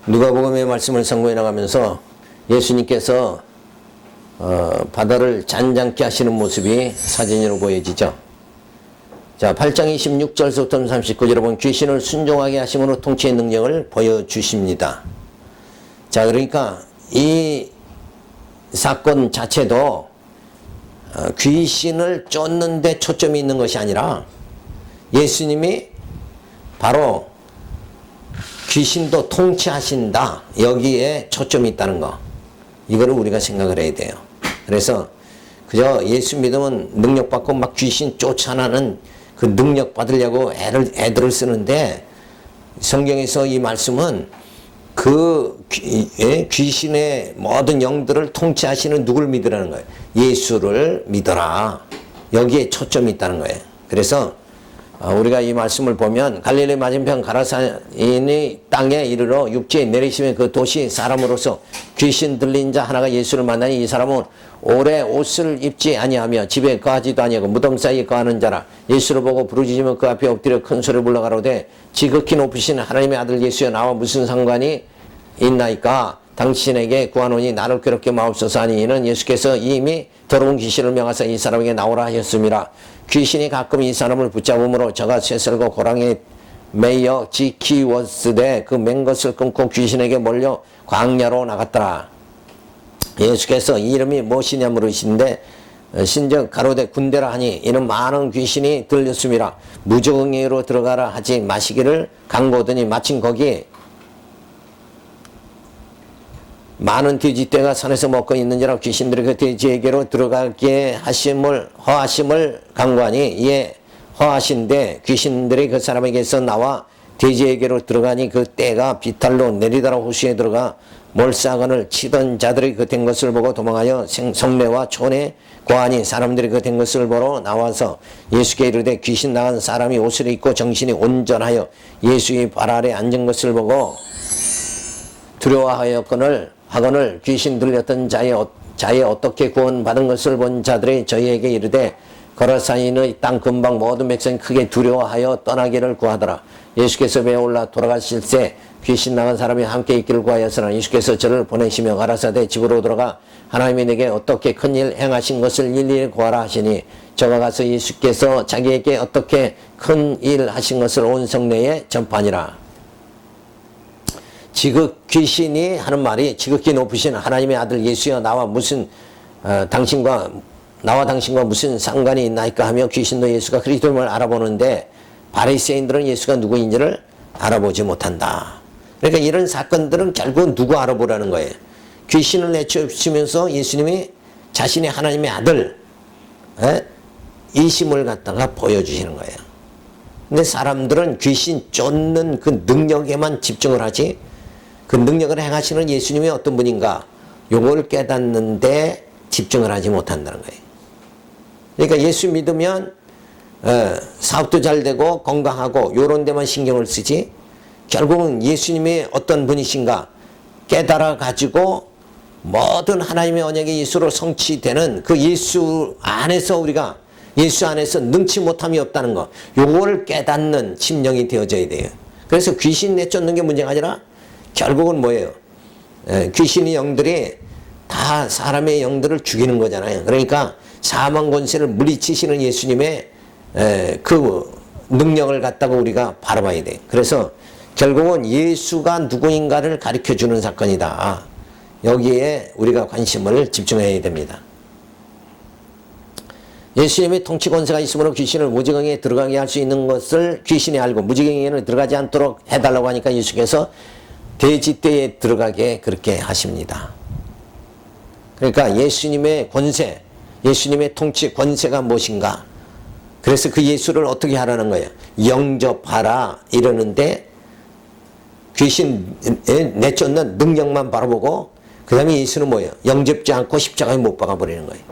누가복음의 말씀을 상고해 나가면서 예수님께서 바다를 잔잔케 하시는 모습이 사진으로 보여지죠. 자, 8장 26절부터 39절에 보면 귀신을 순종하게 하심으로 통치의 능력을 보여주십니다. 자, 그러니까 이 사건 자체도 귀신을 쫓는 데 초점이 있는 것이 아니라 예수님이 바로 귀신도 통치하신다, 여기에 초점이 있다는 거, 이거를 우리가 생각을 해야 돼요. 그래서 그저 예수 믿으면 능력받고 막 귀신 쫓아나는 그 능력 받으려고 애들을 쓰는데, 성경에서 이 말씀은 그 귀신의 모든 영들을 통치하시는 누굴 믿으라는 거예요? 예수를 믿어라, 여기에 초점이 있다는 거예요. 그래서 우리가 이 말씀을 보면 갈릴리 맞은편 가라사인의 땅에 이르러 육지에 내리시면 그 도시 사람으로서 귀신 들린 자 하나가 예수를 만나니 이 사람은 오래 옷을 입지 아니하며 집에 거하지도 아니하고 무덤 사이에 거하는 자라. 예수를 보고 부르짖으며 그 앞에 엎드려 큰 소리로 불러가로되 지극히 높으신 하나님의 아들 예수여, 나와 무슨 상관이 있나이까? 당신에게 구하노니 나를 괴롭게 마옵소서 하니, 이는 예수께서 이미 더러운 귀신을 명하사 이 사람에게 나오라 하셨습니다. 귀신이 가끔 이 사람을 붙잡음으로 저가 쇠설고 고랑에 매여 지키웠으되 그 맨 것을 끊고 귀신에게 몰려 광야로 나갔더라. 예수께서 이 이름이 무엇이냐 물으시는데 신적 가로되 군대라 하니, 이는 많은 귀신이 들렸습니다. 무저응이로 들어가라 하지 마시기를 강고하더니 마침 거기 많은 돼지떼가 산에서 먹고 있는지라 귀신들이 그 돼지에게로 들어가게 허하심을 강구하니, 이에 허하신데 귀신들이 그 사람에게서 나와 돼지에게로 들어가니 그 떼가 비탈로 내리다라 호수에 들어가 몰사건을 치던 자들이 그 된 것을 보고 도망하여 성내와 촌에 고하니, 사람들이 그 된 것을 보러 나와서 예수께 이르되 귀신 나간 사람이 옷을 입고 정신이 온전하여 예수의 발 아래 앉은 것을 보고 두려워하였거늘 귀신 들렸던 자의 어떻게 구원받은 것을 본 자들이 저희에게 이르되 거라사인의 땅 근방 모든 백성이 크게 두려워하여 떠나기를 구하더라. 예수께서 배에 올라 돌아가실새 귀신 나간 사람이 함께 있기를 구하였으나 예수께서 저를 보내시며 가라사대 집으로 들어가 하나님이 내게 어떻게 큰일 행하신 것을 일일이 구하라 하시니, 저가 가서 예수께서 자기에게 어떻게 큰 일 하신 것을 온 성내에 전파하니라. 귀신이 하는 말이 지극히 높으신 하나님의 아들 예수여, 나와 당신과 무슨 상관이 있나이까 하며 귀신도 예수가 그리스도임을 알아보는데 바리새인들은 예수가 누구인지를 알아보지 못한다. 그러니까 이런 사건들은 결국 누구 알아보라는 거예요? 귀신을 내쫓으면서 예수님이 자신의 하나님의 아들 이심을 갖다가 보여주시는 거예요. 근데 사람들은 귀신 쫓는 그 능력에만 집중을 하지, 그 능력을 행하시는 예수님이 어떤 분인가, 요걸 깨닫는데 집중을 하지 못한다는 거예요. 그러니까 예수 믿으면 사업도 잘 되고 건강하고 요런 데만 신경을 쓰지, 결국은 예수님이 어떤 분이신가 깨달아 가지고 모든 하나님의 언약의 예수로 성취되는 그 예수 안에서 우리가 예수 안에서 능치 못함이 없다는 거, 요걸 깨닫는 심령이 되어져야 돼요. 그래서 귀신 내쫓는 게 문제가 아니라 결국은 뭐예요? 귀신의 영들이 다 사람의 영들을 죽이는 거잖아요. 그러니까 사망 권세를 물리치시는 예수님의 그 능력을 갖다가 우리가 바라봐야 돼. 그래서 결국은 예수가 누구인가를 가르쳐주는 사건이다. 여기에 우리가 관심을 집중해야 됩니다. 예수님의 통치 권세가 있으므로 귀신을 무지경에 들어가게 할 수 있는 것을 귀신이 알고 무지경에는 들어가지 않도록 해달라고 하니까 예수께서 돼지떼에 들어가게 그렇게 하십니다. 그러니까 예수님의 권세, 예수님의 통치 권세가 무엇인가? 그래서 그 예수를 어떻게 하라는 거예요? 영접하라 이러는데 귀신 내쫓는 능력만 바라보고 그 다음에 예수는 뭐예요? 영접지 않고 십자가에 못 박아버리는 거예요.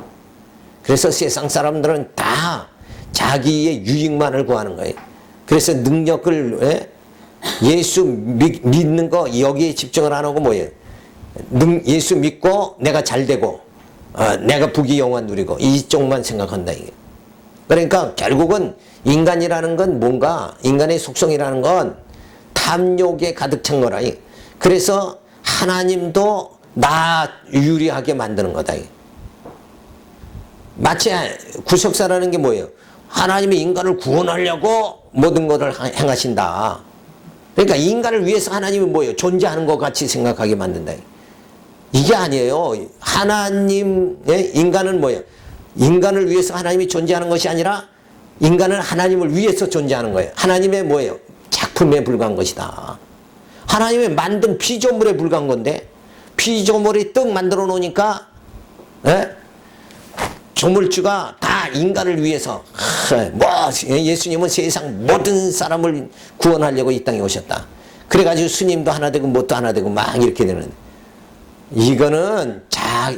그래서 세상 사람들은 다 자기의 유익만을 구하는 거예요. 그래서 능력을 예수 믿는 거 여기에 집중을 안 하고 뭐예요? 예수 믿고 내가 잘 되고 내가 부귀 영화 누리고 이쪽만 생각한다 이게. 그러니까 결국은 인간이라는 건 뭔가 인간의 속성이라는 건 탐욕에 가득 찬 거라. 그래서 하나님도 나 유리하게 만드는 거다. 마치 구속사라는 게 뭐예요? 하나님이 인간을 구원하려고 모든 것을 행하신다. 그러니까 인간을 위해서 하나님이 뭐예요? 존재하는 것 같이 생각하게 만든다. 이게 아니에요. 하나님의 인간은 뭐예요? 인간을 위해서 하나님이 존재하는 것이 아니라 인간은 하나님을 위해서 존재하는 거예요. 하나님의 뭐예요? 작품에 불과한 것이다. 하나님의 만든 피조물에 불과한 건데 피조물이 떡 만들어 놓으니까 조물주가 다 인간을 위해서 예수님은 세상 모든 사람을 구원하려고 이 땅에 오셨다. 그래가지고 스님도 하나 되고 뭣도 하나 되고 막 이렇게 되는, 이거는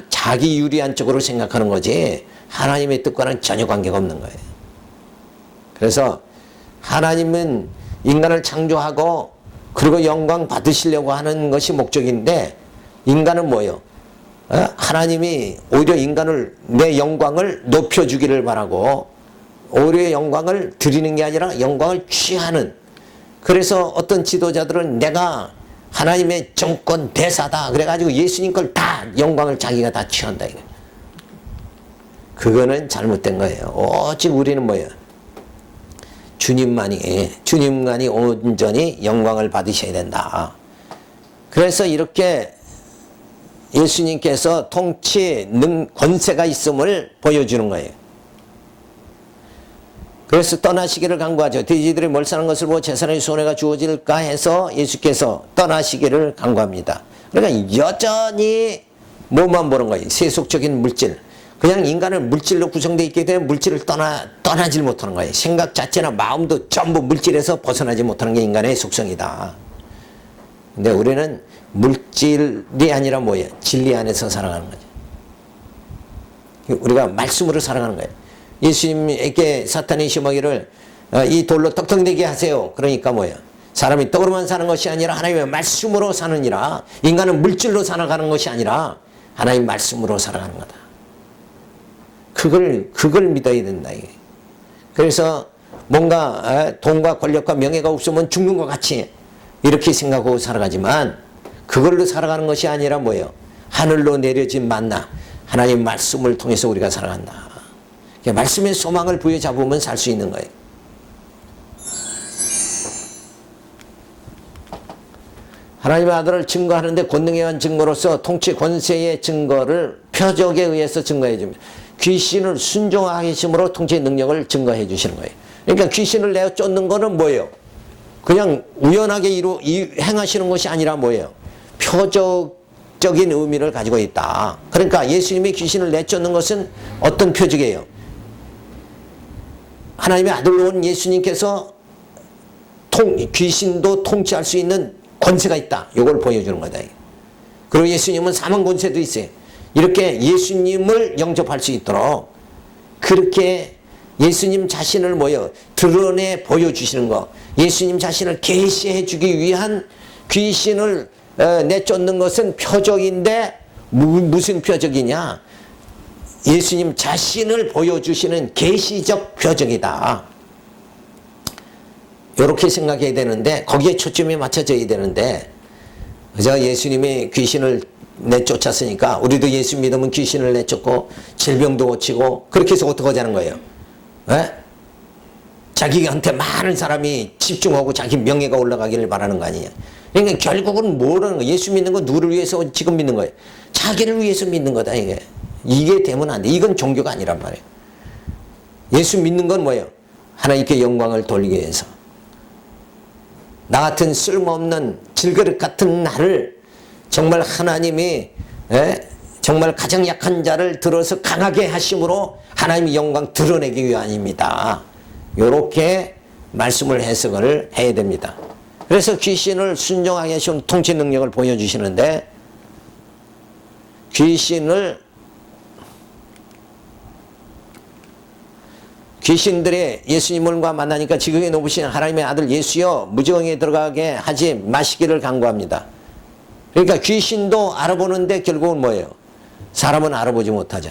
자기 유리한 쪽으로 생각하는 거지 하나님의 뜻과는 전혀 관계가 없는 거예요. 그래서 하나님은 인간을 창조하고 그리고 영광 받으시려고 하는 것이 목적인데 인간은 뭐예요? 하나님이 오히려 인간을 내 영광을 높여주기를 바라고 오히려 영광을 드리는 게 아니라 영광을 취하는, 그래서 어떤 지도자들은 내가 하나님의 정권 대사다 그래가지고 예수님 걸 다 영광을 자기가 다 취한다. 그거는 잘못된 거예요. 오직 우리는 뭐예요? 주님만이 온전히 영광을 받으셔야 된다. 그래서 이렇게 예수님께서 통치 권세가 있음을 보여주는 거예요. 그래서 떠나시기를 간구하죠. 돼지들이 몰살한 것을 보고 제사장의 손해가 주어질까 해서 예수께서 떠나시기를 간구합니다. 그러니까 여전히 뭐만 보는 거예요? 세속적인 물질. 그냥 인간은 물질로 구성되어 있기 때문에 물질을 떠나질 못하는 거예요. 생각 자체나 마음도 전부 물질에서 벗어나지 못하는 게 인간의 속성이다. 근데 우리는 물질이 아니라 뭐예요? 진리 안에서 살아가는 거죠. 우리가 말씀으로 살아가는 거예요. 예수님에게 사탄이 시험하기를 이 돌로 떡떡되게 하세요. 그러니까 뭐예요? 사람이 떡으로만 사는 것이 아니라 하나님의 말씀으로 사느니라. 인간은 물질로 살아가는 것이 아니라 하나님 말씀으로 살아가는 거다. 그걸 믿어야 된다. 이게. 그래서 뭔가 돈과 권력과 명예가 없으면 죽는 것 같이 이렇게 생각하고 살아가지만 그걸로 살아가는 것이 아니라 뭐예요? 하늘로 내려진 만나 하나님 말씀을 통해서 우리가 살아간다. 말씀의 소망을 부여잡으면 살 수 있는 거예요. 하나님의 아들을 증거하는데 권능에 의한 증거로서 통치 권세의 증거를 표적에 의해서 증거해 줍니다. 귀신을 순종하게 하심으로 통치의 능력을 증거해 주시는 거예요. 그러니까 귀신을 내어 쫓는 거는 뭐예요? 그냥 우연하게 행하시는 것이 아니라 뭐예요? 표적적인 의미를 가지고 있다. 그러니까 예수님이 귀신을 내쫓는 것은 어떤 표적이에요? 하나님의 아들로 온 예수님께서 귀신도 통치할 수 있는 권세가 있다. 이걸 보여주는 거다. 그리고 예수님은 사망 권세도 있어요. 이렇게 예수님을 영접할 수 있도록 그렇게 예수님 자신을 드러내 보여주시는 거, 예수님 자신을 계시해 주기 위한 귀신을 내쫓는 것은 표적인데 무슨 표적이냐? 예수님 자신을 보여주시는 계시적 표적이다. 이렇게 생각해야 되는데 거기에 초점이 맞춰져야 되는데 그저 예수님이 귀신을 내쫓았으니까 우리도 예수 믿으면 귀신을 내쫓고 질병도 고치고 그렇게 해서 어떻게 하자는 거예요? 자기한테 많은 사람이 집중하고 자기 명예가 올라가기를 바라는 거 아니냐. 그러니까 결국은 뭐라는 거예요? 예수 믿는 거 누구를 위해서 지금 믿는 거예요? 자기를 위해서 믿는 거다. 이게 되면 안 돼. 이건 종교가 아니란 말이에요. 예수 믿는 건 뭐예요? 하나님께 영광을 돌리기 위해서. 나 같은 쓸모없는 질그릇 같은 나를 정말 하나님이 정말 가장 약한 자를 들어서 강하게 하심으로 하나님의 영광 드러내기 위함입니다. 이렇게 말씀을 해석을 해야 됩니다. 그래서 귀신을 순종하게 하시는 통치 능력을 보여주시는데 귀신들이 예수님과 만나니까 지극히 높으신 하나님의 아들 예수여 무지강에 들어가게 하지 마시기를 간구합니다. 그러니까 귀신도 알아보는데 결국은 뭐예요? 사람은 알아보지 못하죠.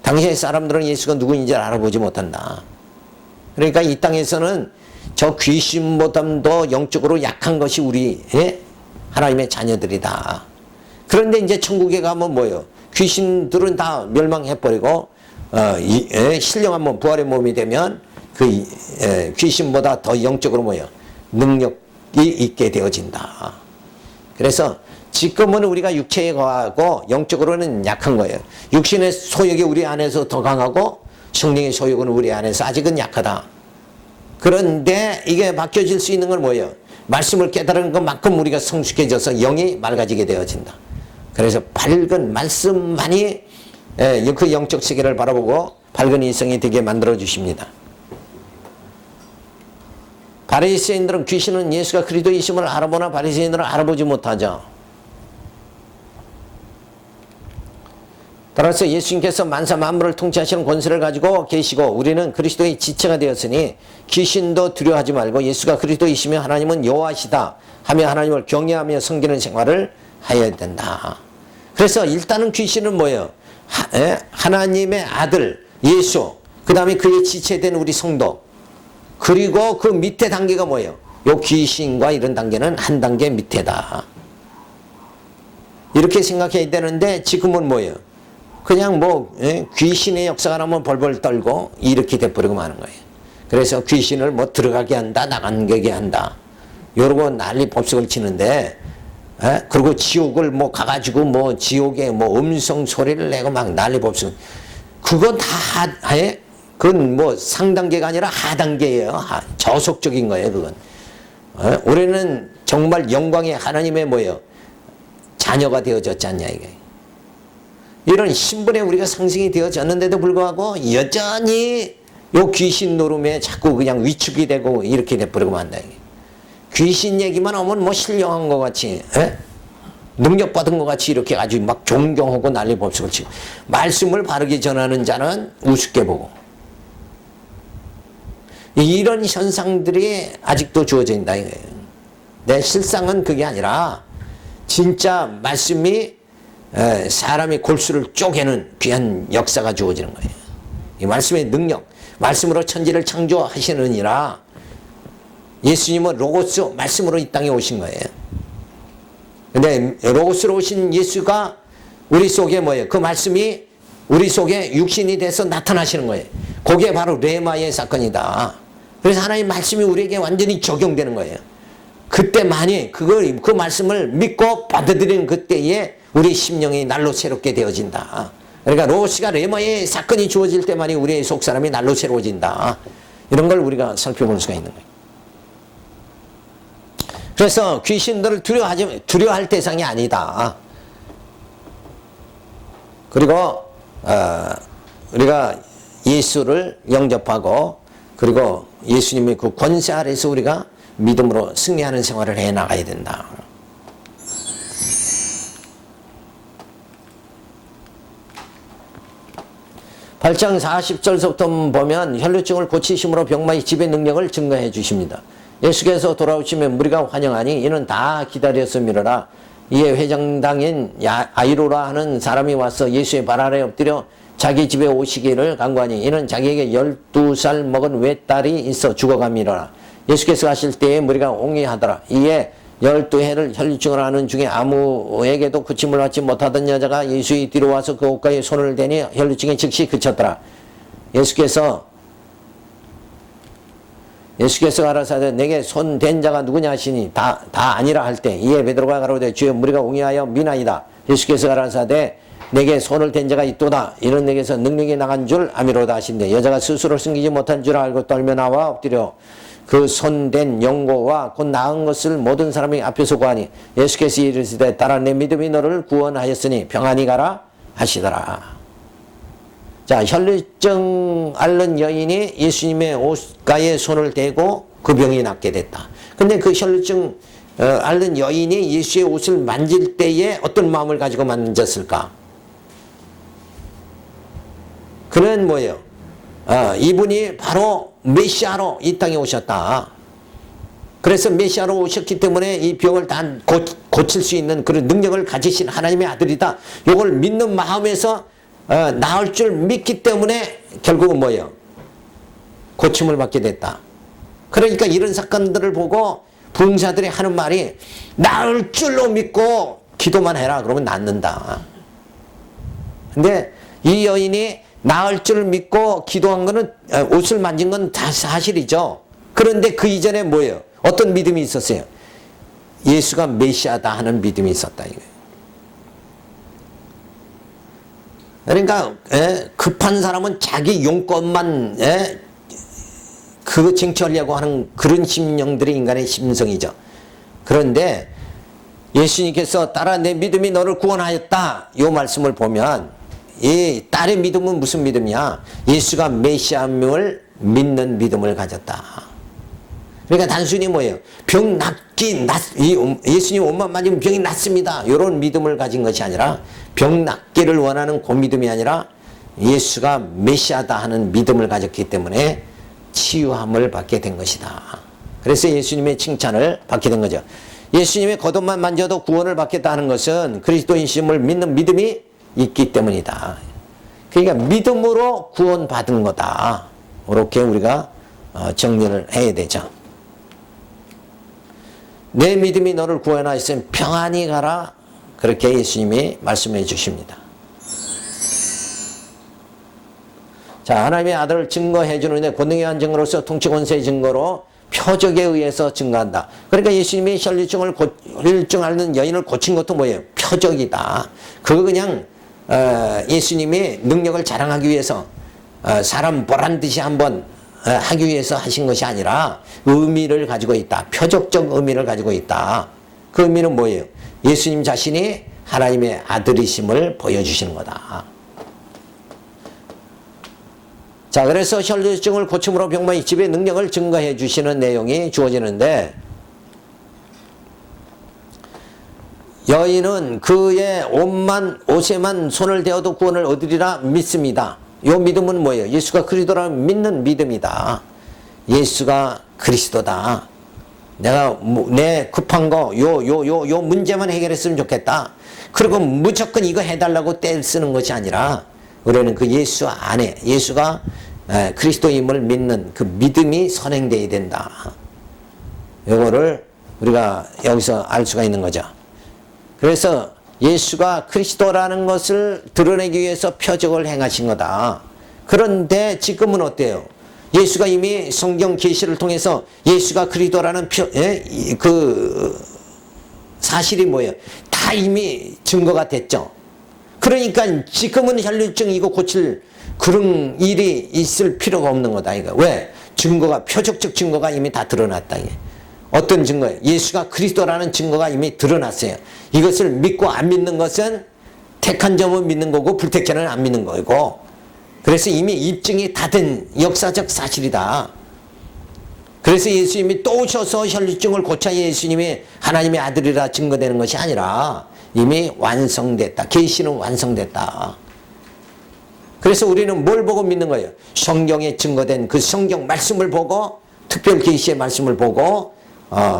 당시의 사람들은 예수가 누구인지 알아보지 못한다. 그러니까 이 땅에서는 저 귀신보다도 영적으로 약한 것이 우리 하나님의 자녀들이다. 그런데 이제 천국에 가면 뭐예요? 귀신들은 다 멸망해버리고 신령한 몸, 부활의 몸이 되면 그 귀신보다 더 영적으로 뭐예요? 능력이 있게 되어진다. 그래서 지금은 우리가 육체에 거하고 영적으로는 약한 거예요. 육신의 소욕이 우리 안에서 더 강하고 성령의 소욕은 우리 안에서 아직은 약하다. 그런데 이게 바뀌어질 수 있는 건 뭐예요? 말씀을 깨달은 것만큼 우리가 성숙해져서 영이 맑아지게 되어진다. 그래서 밝은 말씀만이 그 영적 세계를 바라보고 밝은 인성이 되게 만들어 주십니다. 바리새인들은 귀신은 예수가 그리스도이심을 알아보나 바리새인들은 알아보지 못하죠. 따라서 예수님께서 만사 만물을 통치하시는 권세를 가지고 계시고 우리는 그리스도의 지체가 되었으니 귀신도 두려워하지 말고 예수가 그리스도이시며 하나님은 여호와시다 하며 하나님을 경외하며 섬기는 생활을 해야 된다. 그래서 일단은 귀신은 뭐예요? 하나님의 아들 예수, 그 다음에 그의 지체된 우리 성도, 그리고 그 밑에 단계가 뭐예요? 요 귀신과 이런 단계는 한 단계 밑에다. 이렇게 생각해야 되는데 지금은 뭐예요? 그냥 뭐 귀신의 역사가 나면 벌벌 떨고 이렇게 돼버리고 마는 거예요. 그래서 귀신을 뭐 들어가게 한다, 나가게 한다, 요러고 난리 법석을 치는데, 그리고 지옥을 뭐 가가지고 뭐 지옥에 뭐 음성 소리를 내고 막 난리 법석. 그건 다 그건 뭐 상단계가 아니라 하단계예요. 저속적인 거예요, 그건. 우리는 정말 영광의 하나님의 뭐예요? 자녀가 되어졌지 않냐, 이게. 이런 신분에 우리가 상승이 되어졌는데도 불구하고 여전히 요 귀신 노름에 자꾸 그냥 위축이 되고 이렇게 돼버리고 만다. 귀신 얘기만 하면 뭐 신령한 것 같이, 능력 받은 것 같이 이렇게 아주 막 존경하고 난리 법석을 치고, 말씀을 바르게 전하는 자는 우습게 보고, 이런 현상들이 아직도 주어진다 이거예요. 내 실상은 그게 아니라 진짜 말씀이 사람의 골수를 쪼개는 귀한 역사가 주어지는 거예요. 이 말씀의 능력, 말씀으로 천지를 창조하시느니라. 예수님은 로고스, 말씀으로 이 땅에 오신 거예요. 근데 로고스로 오신 예수가 우리 속에 뭐예요? 그 말씀이 우리 속에 육신이 돼서 나타나시는 거예요. 그게 바로 레마의 사건이다. 그래서 하나님 말씀이 우리에게 완전히 적용되는 거예요. 그때만이 그 말씀을 믿고 받아들이는 그때에 우리 심령이 날로 새롭게 되어진다. 그러니까 로고스가 레마의 사건이 주어질 때만이 우리의 속사람이 날로 새로워진다. 이런 걸 우리가 살펴볼 수가 있는 거예요. 그래서 귀신들을 두려워할 대상이 아니다. 그리고 우리가 예수를 영접하고 그리고 예수님의 그 권세 아래서 우리가 믿음으로 승리하는 생활을 해 나가야 된다. (8장 40절부터) 보면 혈루증을 고치심으로 병마의 지배 능력을 증거해 주십니다. 예수께서 돌아오시면 무리가 환영하니 이는 다 기다렸음이로라. 이에 회장당인 아이로라 하는 사람이 와서 예수의 발 아래 엎드려 자기 집에 오시기를 간구하니 이는 자기에게 12살 먹은 외딸이 있어 죽어감이로라. 예수께서 가실 때에 무리가 옹이하더라. 이에 12해를 혈루증을 하는 중에 아무에게도 고침을 받지 못하던 여자가 예수의 뒤로 와서 그 옷가에 손을 대니 혈루증이 즉시 그쳤더라. 예수께서 가라사대 내게 손 댄 자가 누구냐 하시니 다 아니라 할 때 이에 베드로가 가로되 주여 무리가 옹이하여 미나이다. 예수께서 가라사대 내게 손을 댄 자가 있도다. 이는 내게서 능력이 나간 줄 아미로다 하신대 여자가 스스로 숨기지 못한 줄 알고 떨며 나와 엎드려 그 손댄 영고와 곧 나은 것을 모든 사람이 앞에서 구하니 예수께서 이르시되 따라 내 믿음이 너를 구원하였으니 평안히 가라 하시더라. 자, 혈루증 앓는 여인이 예수님의 옷가에 손을 대고 그 병이 낫게 됐다. 근데 그 혈루증 앓는 여인이 예수의 옷을 만질 때에 어떤 마음을 가지고 만졌을까? 그는 뭐예요? 이분이 바로 메시아로 이 땅에 오셨다. 그래서 메시아로 오셨기 때문에 이 병을 다 고칠 수 있는 그런 능력을 가지신 하나님의 아들이다. 이걸 믿는 마음에서 나을 줄 믿기 때문에 결국은 뭐예요? 고침을 받게 됐다. 그러니까 이런 사건들을 보고 부흥사들이 하는 말이 나을 줄로 믿고 기도만 해라. 그러면 낫는다. 근데 이 여인이 나을 줄 믿고 기도한 거는 옷을 만진 건 다 사실이죠. 그런데 그 이전에 뭐예요? 어떤 믿음이 있었어요? 예수가 메시아다 하는 믿음이 있었다. 그러니까 급한 사람은 자기 용건만 그거 쟁취하려고 하는 그런 심령들이 인간의 심성이죠. 그런데 예수님께서 딸아 내 믿음이 너를 구원하였다 이 말씀을 보면 이 딸의 믿음은 무슨 믿음이야? 예수가 메시아임을 믿는 믿음을 가졌다. 그러니까 단순히 뭐예요? 병 낫기, 예수님 옷만 맞으면 병이 낫습니다. 이런 믿음을 가진 것이 아니라 병 낫기를 원하는 그 믿음이 아니라 예수가 메시아다 하는 믿음을 가졌기 때문에 치유함을 받게 된 것이다. 그래서 예수님의 칭찬을 받게 된 거죠. 예수님의 겉옷만 만져도 구원을 받겠다 하는 것은 그리스도인심을 믿는 믿음이 있기 때문이다. 그러니까 믿음으로 구원받은 거다. 이렇게 우리가 정리를 해야 되죠. 내 믿음이 너를 구원하였으면 평안히 가라. 그렇게 예수님이 말씀해 주십니다. 자, 하나님의 아들을 증거해 주는데 권능의 한 증거로서 통치 권세의 증거로 표적에 의해서 증거한다. 그러니까 예수님이 혈류증 여인을 고친 것도 뭐예요? 표적이다. 그거 그냥 예수님이 능력을 자랑하기 위해서 사람 보란 듯이 한번 하기 위해서 하신 것이 아니라 의미를 가지고 있다. 표적적 의미를 가지고 있다. 그 의미는 뭐예요? 예수님 자신이 하나님의 아들이심을 보여주시는 거다. 자, 그래서 혈류증을 고침으로 병마의 집의 능력을 증거해 주시는 내용이 주어지는데 여인은 그의 옷에만 손을 대어도 구원을 얻으리라 믿습니다. 이 믿음은 뭐예요? 예수가 그리스도라는 믿는 믿음이다. 예수가 그리스도다. 내가 내 급한 거 요 문제만 해결했으면 좋겠다. 그리고 무조건 이거 해달라고 떼 쓰는 것이 아니라 우리는 그 예수 안에 예수가 그리스도임을 믿는 그 믿음이 선행되어야 된다. 이거를 우리가 여기서 알 수가 있는 거죠. 그래서 예수가 그리스도라는 것을 드러내기 위해서 표적을 행하신 거다. 그런데 지금은 어때요? 예수가 이미 성경 계시를 통해서 예수가 그리스도라는 그 사실이 뭐예요? 다 이미 증거가 됐죠. 그러니까 지금은 혈류증 이거 고칠 그런 일이 있을 필요가 없는 거다. 이거 왜? 증거가 표적적 증거가 이미 다 드러났다. 이게. 어떤 증거예요? 예수가 그리스도라는 증거가 이미 드러났어요. 이것을 믿고 안 믿는 것은 택한 점은 믿는 거고 불택자는 안 믿는 거고 그래서 이미 입증이 다 된 역사적 사실이다. 그래서 예수님이 또 오셔서 혈류증을 고쳐 예수님이 하나님의 아들이라 증거되는 것이 아니라 이미 완성됐다. 계시는 완성됐다. 그래서 우리는 뭘 보고 믿는 거예요? 성경에 증거된 그 성경 말씀을 보고 특별 계시의 말씀을 보고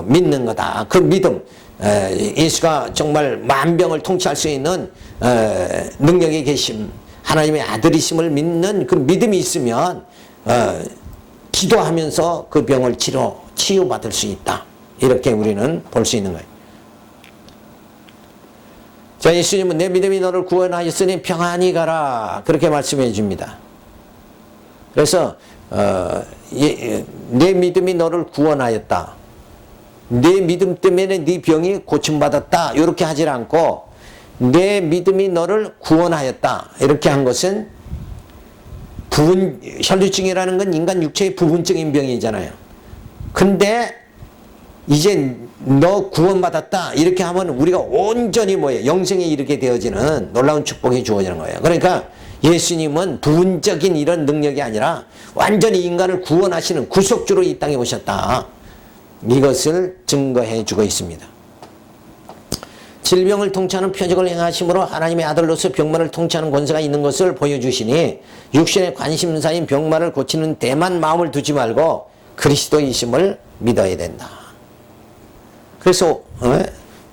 믿는 거다. 그 믿음, 예수가 정말 만병을 통치할 수 있는 능력이 계심, 하나님의 아들이심을 믿는 그 믿음이 있으면 기도하면서 그 병을 치유받을 수 있다. 이렇게 우리는 볼 수 있는 거예요. 자, 예수님은 내 믿음이 너를 구원하였으니 평안히 가라. 그렇게 말씀해 줍니다. 그래서 내 믿음이 너를 구원하였다. 내 믿음 때문에 네 병이 고침받았다. 이렇게 하질 않고 내 믿음이 너를 구원하였다. 이렇게 한 것은 혈류증이라는 건 인간 육체의 부분적인 병이잖아요. 근데 이제 너 구원받았다. 이렇게 하면 우리가 온전히 뭐예요? 영생에 이르게 되어지는 놀라운 축복이 주어지는 거예요. 그러니까 예수님은 부분적인 이런 능력이 아니라 완전히 인간을 구원하시는 구속주로 이 땅에 오셨다. 이것을 증거해 주고 있습니다. 질병을 통치하는 표적을 행하심으로 하나님의 아들로서 병마를 통치하는 권세가 있는 것을 보여주시니 육신의 관심사인 병마를 고치는 데만 마음을 두지 말고 그리스도이심을 믿어야 된다. 그래서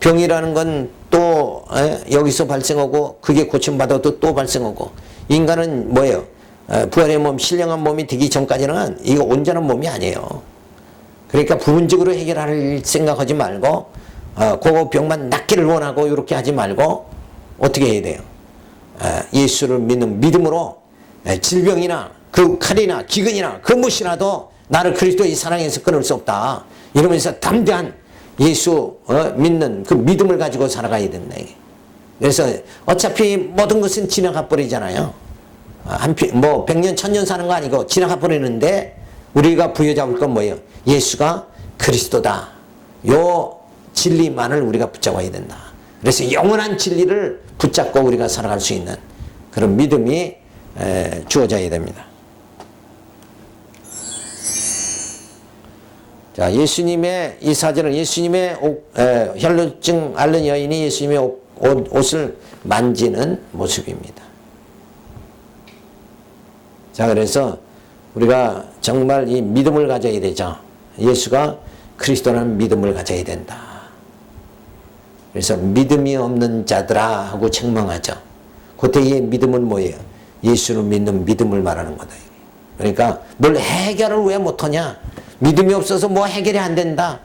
병이라는 건 또 여기서 발생하고 그게 고침받아도 또 발생하고 인간은 뭐예요? 부활의 몸, 신령한 몸이 되기 전까지는 이거 온전한 몸이 아니에요. 그러니까 부분적으로 해결할 생각하지 말고 그 병만 낫기를 원하고 이렇게 하지 말고 어떻게 해야 돼요? 예수를 믿는 믿음으로 질병이나 그 칼이나 기근이나 그 무엇이라도 나를 그리스도의 사랑에서 끊을 수 없다. 이러면서 담대한 예수 믿는 그 믿음을 가지고 살아가야 된다. 그래서 어차피 모든 것은 지나가 버리잖아요. 뭐 100년 1000년 사는 거 아니고 지나가 버리는데 우리가 부여잡을 건 뭐예요? 예수가 그리스도다. 요 진리만을 우리가 붙잡아야 된다. 그래서 영원한 진리를 붙잡고 우리가 살아갈 수 있는 그런 믿음이 주어져야 됩니다. 자, 예수님의 이 사진은 예수님의 혈루증 앓는 여인이 예수님의 옷을 만지는 모습입니다. 자, 그래서 우리가 정말 이 믿음을 가져야 되죠. 예수가 그리스도라는 믿음을 가져야 된다. 그래서 믿음이 없는 자들아 하고 책망하죠. 그때의 믿음은 뭐예요? 예수를 믿는 믿음을 말하는 거다. 그러니까 뭘 해결을 왜 못하냐? 믿음이 없어서 뭐 해결이 안 된다.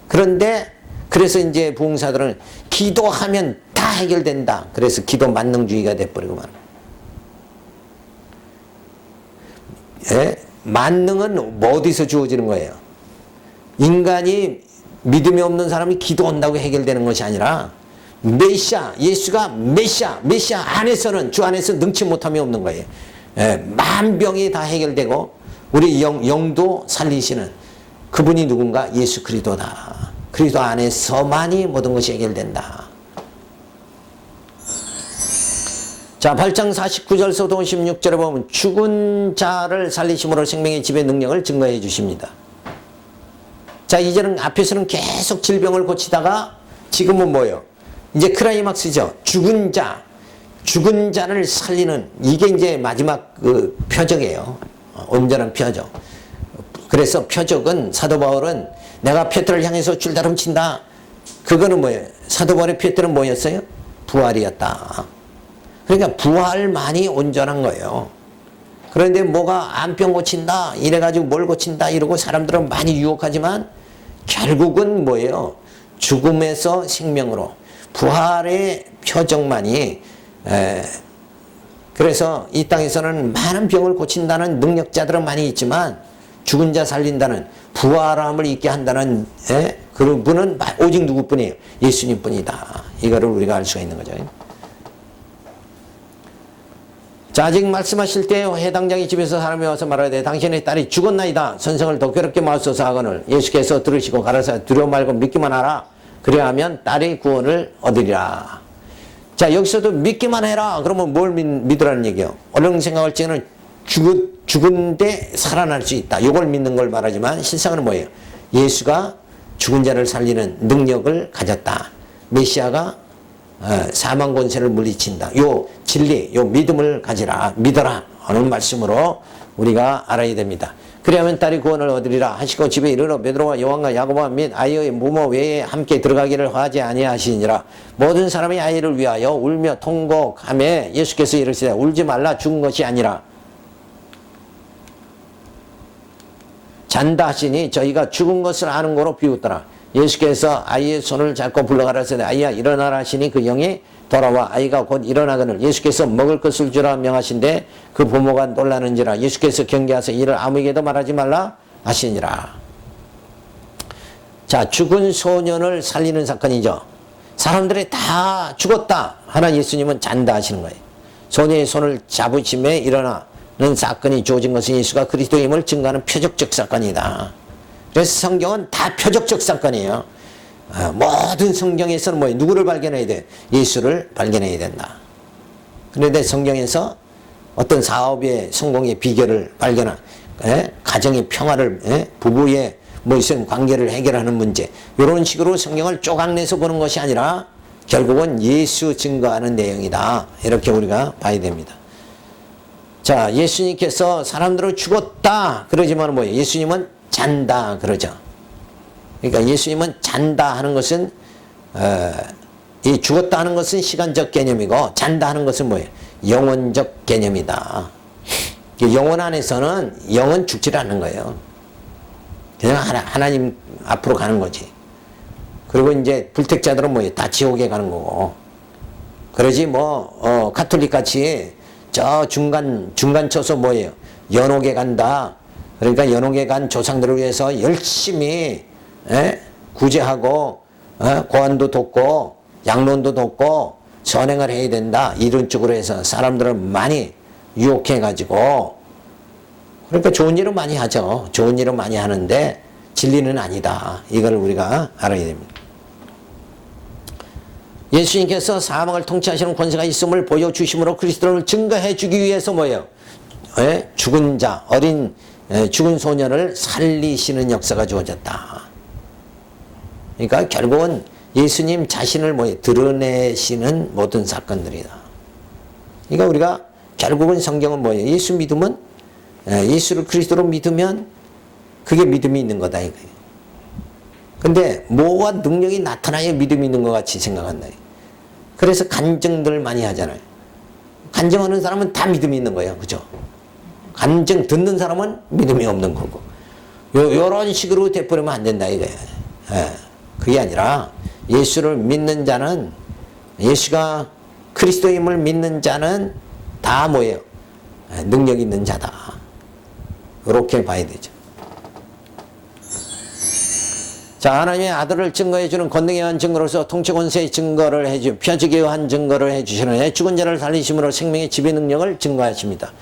그런데 그래서 이제 부흥사들은 기도하면 다 해결된다. 그래서 기도 만능주의가 돼버리고 말이야. 만능은 뭐 어디서 주어지는 거예요? 인간이 믿음이 없는 사람이 기도한다고 해결되는 것이 아니라 메시아, 예수가 메시아 안에서는 주 안에서 능치 못함이 없는 거예요. 만병이 다 해결되고 우리 영도 살리시는 그분이 누군가? 예수 그리스도다. 그리스도 안에서만이 모든 것이 해결된다. 자, 8장 49절서부터 56절에 보면 죽은 자를 살리심으로 생명의 지배 능력을 증거해 주십니다. 자, 이제는 앞에서는 계속 질병을 고치다가 지금은 뭐예요? 이제 크라이막스죠. 죽은 자를 살리는 이게 이제 마지막 그 표적이에요. 온전한 표적. 그래서 표적은 사도 바울은 내가 페트를 향해서 줄다름 친다. 그거는 뭐예요? 사도 바울의 페트는 뭐였어요? 부활이었다. 그러니까 부활만이 온전한 거예요. 그런데 뭐가 암병 고친다 이래가지고 뭘 고친다 이러고 사람들은 많이 유혹하지만 결국은 뭐예요? 죽음에서 생명으로 부활의 표적만이 그래서 이 땅에서는 많은 병을 고친다는 능력자들은 많이 있지만 죽은 자 살린다는 부활함을 있게 한다는 그분은 오직 누구뿐이에요? 예수님뿐이다. 이거를 우리가 알 수가 있는 거죠. 자, 아직 말씀하실 때 해당장의 집에서 사람이 와서 말하되 당신의 딸이 죽었나이다. 선생을 더 괴롭게 마옵소서 하거늘 예수께서 들으시고 가라사대 두려워 말고 믿기만 하라. 그래야하면 딸의 구원을 얻으리라. 자, 여기서도 믿기만 해라. 그러면 뭘 믿으라는 얘기예요? 얼른 생각할 때는 죽은데 살아날 수 있다. 이걸 믿는 걸 말하지만 실상은 뭐예요? 예수가 죽은 자를 살리는 능력을 가졌다. 메시아가 사망 권세를 물리친다. 요 진리, 요 믿음을 가지라, 믿어라 하는 말씀으로 우리가 알아야 됩니다. 그리하면 딸이 구원을 얻으리라 하시고 집에 이르러 베드로와 요한과 야고보와 및 아이의 부모 외에 함께 들어가기를 허하지 아니하시니라. 모든 사람이 아이를 위하여 울며 통곡하며 예수께서 이르시되 울지 말라 죽은 것이 아니라 잔다 하시니 저희가 죽은 것을 아는 거로 비웃더라. 예수께서 아이의 손을 잡고 불러가라사대 아이야 일어나라 하시니 그 영이 돌아와 아이가 곧 일어나거늘 예수께서 먹을 것을 주라 명하신데 그 부모가 놀라는지라. 예수께서 경계하사 이를 아무에게도 말하지 말라 하시니라. 자, 죽은 소년을 살리는 사건이죠. 사람들이 다 죽었다 하나 예수님은 잔다 하시는 거예요. 소년의 손을 잡으심에 일어나는 사건이 주어진 것은 예수가 그리스도임을 증거하는 표적적 사건이다. 그래서 성경은 다 표적적 사건이에요. 모든 성경에서는 뭐예요? 누구를 발견해야 돼? 예수를 발견해야 된다. 그런데 성경에서 어떤 사업의 성공의 비결을 발견한 가정의 평화를 부부의 무슨 관계를 해결하는 문제 이런 식으로 성경을 쪼각내서 보는 것이 아니라 결국은 예수 증거하는 내용이다. 이렇게 우리가 봐야 됩니다. 자, 예수님께서 사람들을 죽었다 그러지만 뭐예요? 예수님은 잔다 그러죠. 그러니까 예수님은 잔다 하는 것은 이 죽었다 하는 것은 시간적 개념이고 잔다 하는 것은 뭐예요? 영혼적 개념이다. 영혼 안에서는 영은 죽지 않는 거예요. 그냥 하나님 앞으로 가는 거지. 그리고 이제 불택자들은 뭐예요? 다 지옥에 가는 거고. 그러지 가톨릭 같이 저 중간 쳐서 뭐예요? 연옥에 간다. 그러니까 연옥에 간 조상들을 위해서 열심히 구제하고 고안도 돕고 양론도 돕고 선행을 해야 된다. 이런 쪽으로 해서 사람들을 많이 유혹해 가지고, 그러니까 좋은 일은 많이 하죠. 좋은 일은 많이 하는데 진리는 아니다. 이걸 우리가 알아야 됩니다. 예수님께서 사망을 통치하시는 권세가 있음을 보여주심으로 그리스도를 증거해 주기 위해서 뭐예요? 죽은 자, 죽은 소년을 살리시는 역사가 주어졌다. 그러니까 결국은 예수님 자신을 드러내시는 모든 사건들이다. 그러니까 우리가 결국은 성경은 뭐예요? 예수 믿으면, 예수를 그리스도로 믿으면 그게 믿음이 있는 거다 이거예요. 근데 뭐와 능력이 나타나야 믿음이 있는 것 같이 생각한다. 그래서 간증들을 많이 하잖아요. 간증하는 사람은 다 믿음이 있는 거예요. 그죠? 간증 듣는 사람은 믿음이 없는 거고. 요런 식으로 돼버리면 안 된다 이거예요. 그게 아니라 예수를 믿는 자는, 예수가 그리스도임을 믿는 자는 다 뭐예요? 능력 있는 자다. 이렇게 봐야 되죠. 자, 하나님의 아들을 증거해주는 권능에 의한 증거로서 통치권세의 증거를 표적에 의한 증거를 해주시는 죽은 자를 살리심으로 생명의 지배 능력을 증거하십니다.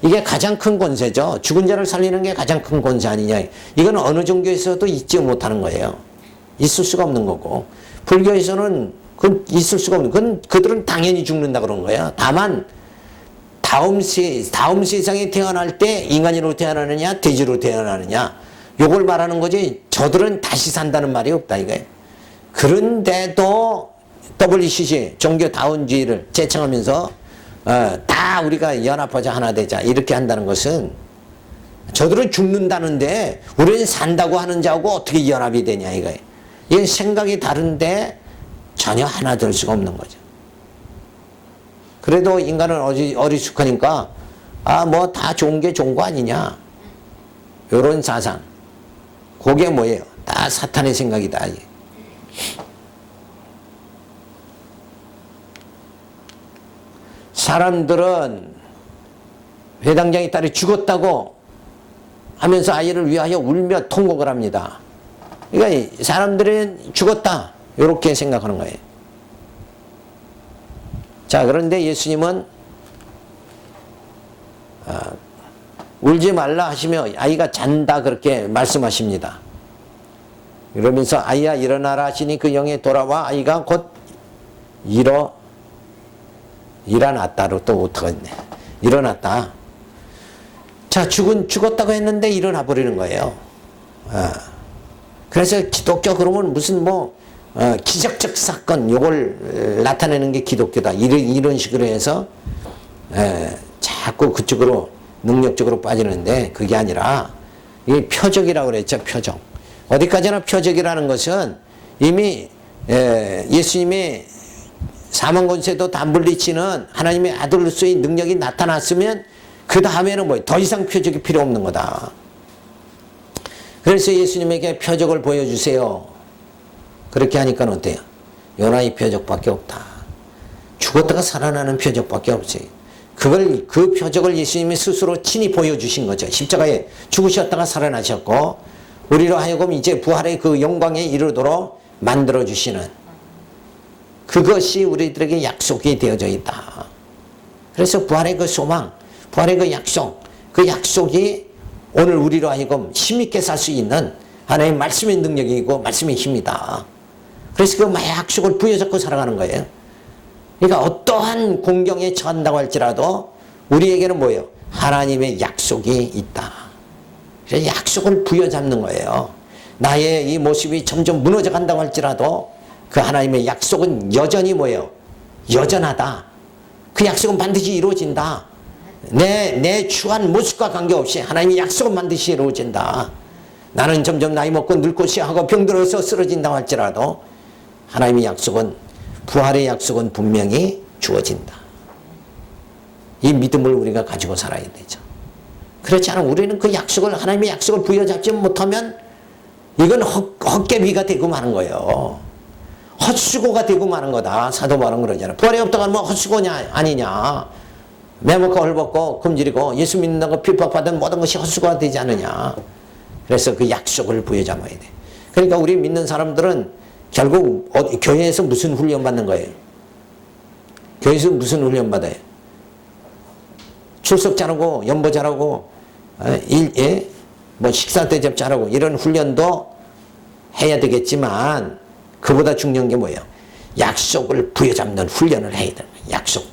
이게 가장 큰 권세죠. 죽은 자를 살리는 게 가장 큰 권세 아니냐. 이건 어느 종교에서도 있지 못하는 거예요. 있을 수가 없는 거고, 불교에서는 그건 있을 수가 없는, 그건 그들은 당연히 죽는다 그런 거야. 다만 다음 세상에 태어날 때 인간으로 태어나느냐 돼지로 태어나느냐 요걸 말하는 거지, 저들은 다시 산다는 말이 없다 이거예요. 그런데도 WCC 종교다운주의를 제창하면서 다 우리가 연합하자 하나 되자 이렇게 한다는 것은, 저들은 죽는다는데 우리는 산다고 하는 자하고 어떻게 연합이 되냐 이거예요. 이건 생각이 다른데 전혀 하나 될 수가 없는 거죠. 그래도 인간은 어리숙하니까 다 좋은 게 좋은 거 아니냐 요런 사상, 그게 뭐예요? 다 사탄의 생각이다. 사람들은 회당장의 딸이 죽었다고 하면서 아이를 위하여 울며 통곡을 합니다. 그러니까 사람들은 죽었다 이렇게 생각하는 거예요. 자, 그런데 예수님은 울지 말라 하시며 아이가 잔다 그렇게 말씀하십니다. 그러면서 아이야 일어나라 하시니 그 영에 돌아와 아이가 곧 일어났다로 또 못하겠네. 일어났다. 자, 죽었다고 했는데 일어나 버리는 거예요. 그래서 기독교 그러면 무슨 기적적 사건 요걸 나타내는 게 기독교다. 이런 식으로 해서 자꾸 그쪽으로 능력적으로 빠지는데, 그게 아니라 이게 표적이라고 그랬죠. 표적. 어디까지나 표적이라는 것은 이미 예수님의 사망 권세도 다 물리치는 하나님의 아들로서의 능력이 나타났으면 그 다음에는 더 이상 표적이 필요 없는 거다. 그래서 예수님에게 표적을 보여주세요. 그렇게 하니까 어때요? 요나의 표적밖에 없다. 죽었다가 살아나는 표적밖에 없어요. 그 표적을 예수님이 스스로 친히 보여주신 거죠. 십자가에 죽으셨다가 살아나셨고, 우리로 하여금 이제 부활의 그 영광에 이르도록 만들어주시는, 그것이 우리들에게 약속이 되어져 있다. 그래서 부활의 그 소망, 부활의 그 약속이 오늘 우리로 하여금 힘있게 살 수 있는 하나님의 말씀의 능력이고 말씀의 힘이다. 그래서 그 약속을 부여잡고 살아가는 거예요. 그러니까 어떠한 공경에 처한다고 할지라도 우리에게는 뭐예요? 하나님의 약속이 있다. 그래서 약속을 부여잡는 거예요. 나의 이 모습이 점점 무너져 간다고 할지라도 그 하나님의 약속은 여전히 뭐예요? 여전하다. 그 약속은 반드시 이루어진다. 내 추한 모습과 관계없이 하나님의 약속은 반드시 이루어진다. 나는 점점 나이 먹고 늙고 시하고 병들어서 쓰러진다고 할지라도 하나님의 약속은, 부활의 약속은 분명히 주어진다. 이 믿음을 우리가 가지고 살아야 되죠. 그렇지 않으면 우리는 그 약속을, 하나님의 약속을 부여잡지 못하면 이건 헛개비가 되고 마는 거예요. 헛수고가 되고 마는 거다. 사도 바울은 그러잖아. 부활이 없다고 하면 헛수고냐 아니냐. 매먹고 헐벗고 금질이고 예수 믿는다고 핍박받은 모든 것이 헛수고가 되지 않느냐. 그래서 그 약속을 부여잡아야 돼. 그러니까 우리 믿는 사람들은 결국 교회에서 무슨 훈련 받는 거예요? 교회에서 무슨 훈련 받아요? 출석 잘하고 연보 잘하고 뭐 식사 대접 잘하고 이런 훈련도 해야 되겠지만 그보다 중요한 게 뭐예요? 약속을 부여잡는 훈련을 해야 돼요. 약속.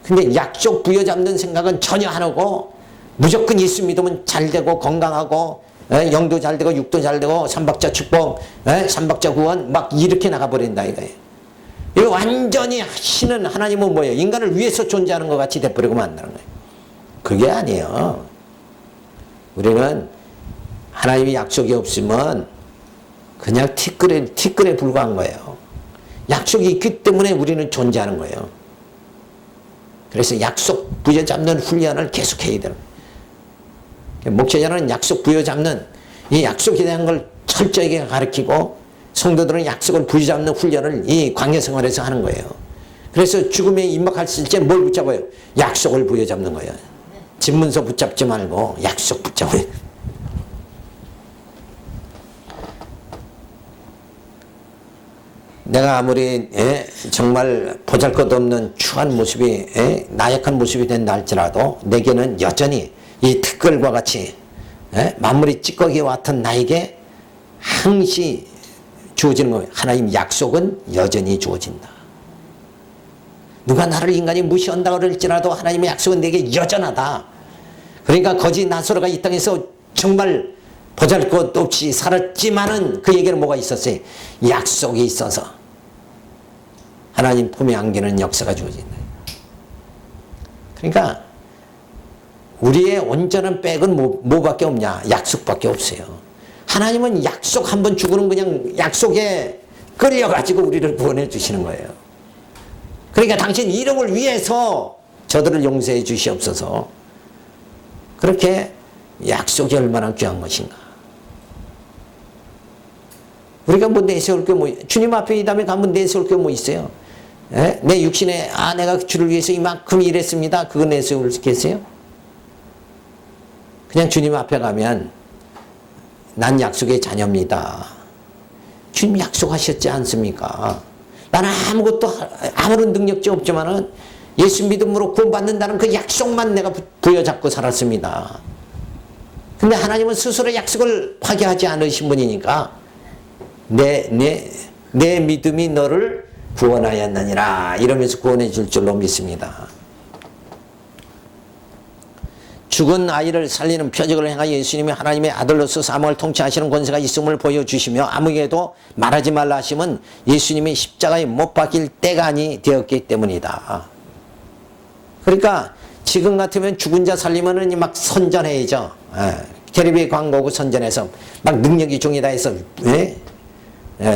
근데 약속 부여잡는 생각은 전혀 안 하고 무조건 예수 믿으면 잘 되고 건강하고 영도 잘 되고 육도 잘 되고 삼박자 축복, 삼박자 구원 막 이렇게 나가버린다 이거예요. 이거 완전히 신은 하나님은 뭐예요? 인간을 위해서 존재하는 것 같이 돼버리고 만드는 거예요. 그게 아니에요. 우리는 하나님의 약속이 없으면 그냥 티끌에 불과한 거예요. 약속이 있기 때문에 우리는 존재하는 거예요. 그래서 약속 부여잡는 훈련을 계속해야 돼요. 목회자는 약속 부여잡는 이 약속에 대한 걸 철저하게 가르치고 성도들은 약속을 부여잡는 훈련을 이 광야생활에서 하는 거예요. 그래서 죽음에 임박했을 때 뭘 붙잡아요? 약속을 부여잡는 거예요. 집문서 붙잡지 말고 약속 붙잡아요. 내가 아무리 정말 보잘것없는 추한 모습이 나약한 모습이 된다 할지라도 내게는 여전히 이 티끌과 같이 만물이 찌꺼기와 같은 나에게 항시 주어지는 거예요. 하나님 약속은 여전히 주어진다. 누가 나를 인간이 무시한다고 그럴지라도 하나님의 약속은 내게 여전하다. 그러니까 거짓 나사로가 이 땅에서 정말 보잘것없이 살았지만은 그에게는 뭐가 있었어요? 약속이 있어서 하나님 품에 안기는 역사가 주어진다. 그러니까 우리의 온전한 백은 뭐밖에 없냐? 약속밖에 없어요. 하나님은 약속 한번 주고는 그냥 약속에 끌려가지고 우리를 구원해 주시는 거예요. 그러니까 당신 이름을 위해서 저들을 용서해 주시옵소서. 그렇게 약속이 얼마나 귀한 것인가. 우리가 뭐 내세울 게 뭐, 주님 앞에 이 다음에 가면 내세울 게 뭐 있어요? 내 육신에 내가 주를 위해서 이만큼 일했습니다. 그거 내세울 수 계세요? 그냥 주님 앞에 가면 난 약속의 자녀입니다. 주님 약속하셨지 않습니까? 나는 아무런 능력이 없지만은 예수 믿음으로 구원받는다는 그 약속만 내가 부여잡고 살았습니다. 근데 하나님은 스스로 약속을 파괴하지 않으신 분이니까 내 믿음이 너를 구원하였느니라 이러면서 구원해 줄 줄로 믿습니다. 죽은 아이를 살리는 표적을 행하여 예수님이 하나님의 아들로서 사망을 통치하시는 권세가 있음을 보여주시며 아무에게도 말하지 말라 하심은 예수님이 십자가에 못 박힐 때간이 되었기 때문이다. 그러니까 지금 같으면 죽은 자 살리면은 막 선전해야죠. 텔레비전 광고고 선전해서 막 능력이 종이다 해서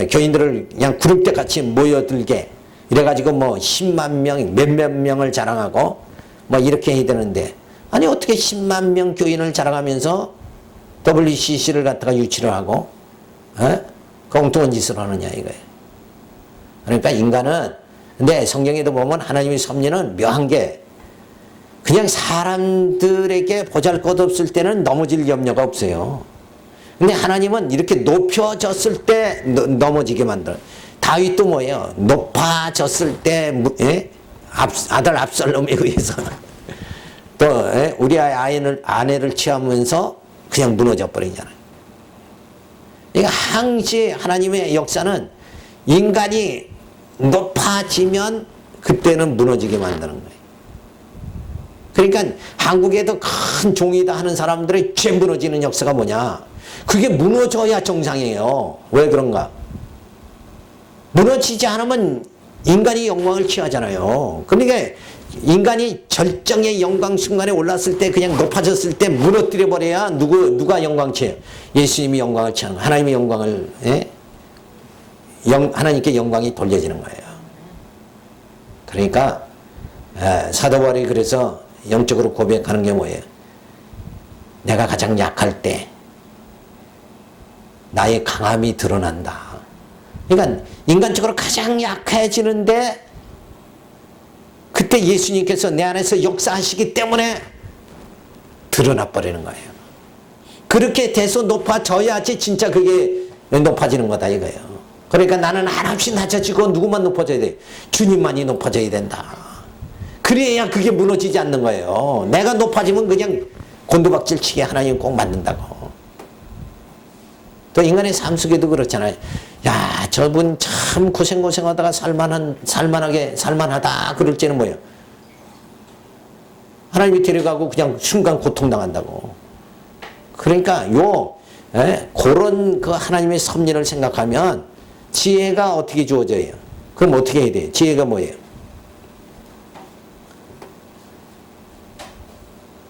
교인들을 그냥 그룹대 같이 모여들게 이래가지고 뭐 10만 명 몇몇 명을 자랑하고 뭐 이렇게 해야 되는데 아니 어떻게 10만 명 교인을 자랑하면서 WCC를 갖다가 유치를 하고 그 엉뚱한 짓을 하느냐 이거예요. 그러니까 인간은 근데 성경에도 보면 하나님의 섭리는 묘한 게 그냥 사람들에게 보잘것없을 때는 넘어질 염려가 없어요. 근데 하나님은 이렇게 높여졌을 때 넘어지게 만들어요. 다윗도 뭐예요? 높아졌을 때 아들 압살롬에 의해서 또 우리 아내를 취하면서 그냥 무너져 버리잖아요. 그러니까 항시 하나님의 역사는 인간이 높아지면 그때는 무너지게 만드는 거예요. 그러니까 한국에도 큰 종이다 하는 사람들이 죄 무너지는 역사가 뭐냐? 그게 무너져야 정상이에요. 왜 그런가? 무너지지 않으면 인간이 영광을 취하잖아요. 그러니까 인간이 절정의 영광 순간에 올랐을 때 그냥 높아졌을 때 무너뜨려 버려야 누가 영광 취해요? 예수님이 영광을 취하는 거예요. 하나님의 영광을 하나님께 영광이 돌려지는 거예요. 그러니까 사도 바울이 그래서 영적으로 고백하는 게 뭐예요? 내가 가장 약할 때 나의 강함이 드러난다. 그러니까 인간적으로 가장 약해지는데 그때 예수님께서 내 안에서 역사하시기 때문에 드러나 버리는 거예요. 그렇게 돼서 높아져야지 진짜 그게 높아지는 거다 이거예요. 그러니까 나는 한없이 낮아지고 누구만 높아져야 돼? 주님만이 높아져야 된다. 그래야 그게 무너지지 않는 거예요. 내가 높아지면 그냥 곤두박질 치게 하나님 꼭 만든다고. 또 인간의 삶 속에도 그렇잖아요. 야, 저분 참 고생하다가 살만하다 그럴 때는 뭐예요? 하나님이 데려가고 그냥 순간 고통당한다고. 그러니까 그런 그 하나님의 섭리를 생각하면 지혜가 어떻게 주어져요? 그럼 어떻게 해야 돼요? 지혜가 뭐예요?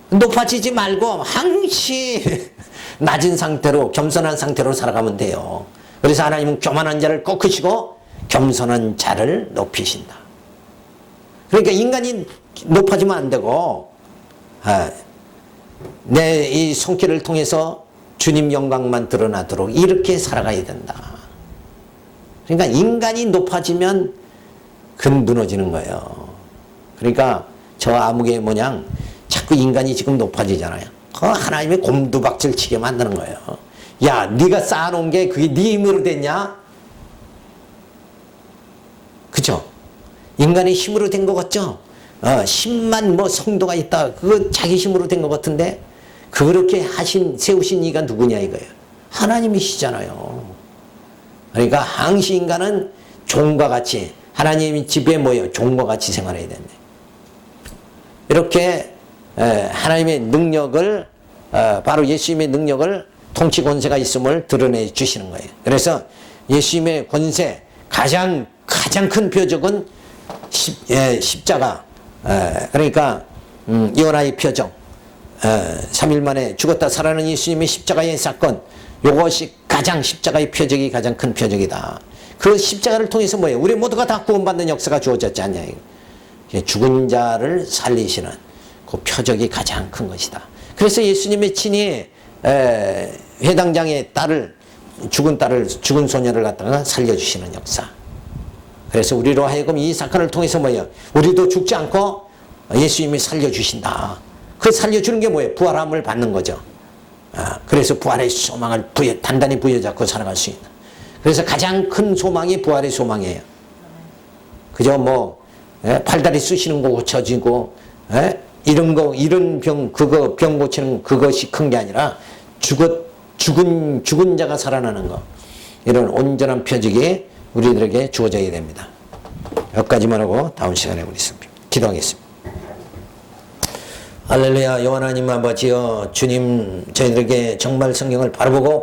높아지지 말고 항시 낮은 상태로 겸손한 상태로 살아가면 돼요. 그래서 하나님은 교만한 자를 꺾으시고 겸손한 자를 높이신다. 그러니까 인간이 높아지면 안 되고 내 이 손길을 통해서 주님 영광만 드러나도록 이렇게 살아가야 된다. 그러니까 인간이 높아지면 근 무너지는 거예요. 그러니까 저 암흑의 모양 자꾸 인간이 지금 높아지잖아요. 그 하나님의 곰두박질 치게 만드는 거예요. 야, 네가 쌓아놓은 게 그게 네 힘으로 됐냐? 그죠? 인간의 힘으로 된 것 같죠? 10만 뭐 성도가 있다. 그거 자기 힘으로 된 것 같은데 그렇게 세우신 이가 누구냐 이거예요. 하나님이시잖아요. 그러니까 항시 인간은 종과 같이 하나님 집에 모여 종과 같이 생활해야 된대. 이렇게 하나님의 능력을 바로 예수님의 능력을 통치 권세가 있음을 드러내 주시는 거예요. 그래서 예수님의 권세 가장 큰 표적은 십자가. 그러니까 요나의 표적, 3일 만에 죽었다 살아난 예수님의 십자가의 사건, 이것이 십자가의 표적이 가장 큰 표적이다. 그 십자가를 통해서 뭐예요? 우리 모두가 다 구원받는 역사가 주어졌지 않냐. 죽은 자를 살리시는 그 표적이 가장 큰 것이다. 그래서 예수님의 친히 회당장의 죽은 소녀를 갖다가 살려주시는 역사. 그래서 우리로 하여금 이 사건을 통해서 뭐예요? 우리도 죽지 않고 예수님이 살려주신다. 그 살려주는 게 뭐예요? 부활함을 받는 거죠. 그래서 부활의 소망을 단단히 부여잡고 살아갈 수 있는. 그래서 가장 큰 소망이 부활의 소망이에요. 그죠? 팔다리 쑤시는 거 고쳐지고, 이런 병 고치는 그것이 큰 게 아니라 죽은 자가 살아나는 거. 이런 온전한 표적이 우리들에게 주어져야 됩니다. 여기까지만 하고 다음 시간에 우리 기도하겠습니다. 할렐루야. 여호와 하나님 아버지여, 주님 저희들에게 정말 성경을 바로 보고